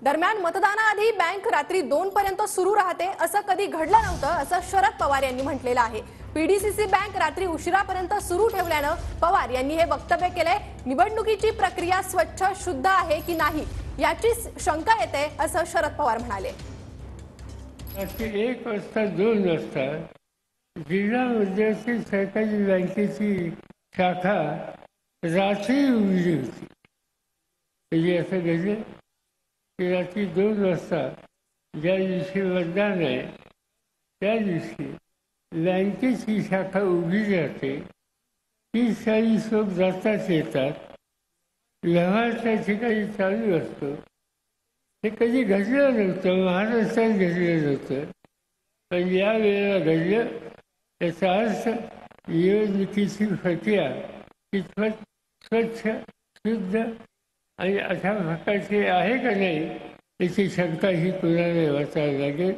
दरम्यान मतदानाआधी बँक रात्री 2 पर्यंत सुरू राहते असं कधी घडलं नव्हतं असं शरद पवार यांनी म्हटलेलं आहे। पीडीसीसी बँक रात्री उशिरापर्यंत सुरू ठेवल्यानं पवार यांनी हे वक्तव्य केले। निवडणुकीची प्रक्रिया स्वच्छ शुद्ध आहे की नाही याची शंका येते असं शरद पवार म्हणाले। 1 वाजता 2 वाजता जिल्हा मध्यवर्ती सहकारी बँकेची शाखा रात्री उघडली होती। म्हणजे असं घडलं की रात्री 2 वाजता ज्या दिवशी मतदान आहे त्या दिवशी बँकेची शाखा उघडी राहते। 30-40 लोक जातात येतात, व्यवहार त्या ठिकाणी चालू असतो। हे कधी घडलं नव्हतं, महाराष्ट्रात घडलं नव्हतं, पण या वेळेला घडलं। याचा अर्थ निवडणुकीची प्रक्रिया कितपत स्वच्छ शुद्ध आणि अशा प्रकारची आहे का नाही याची शंका ही कुणाला वाचावी लागेल।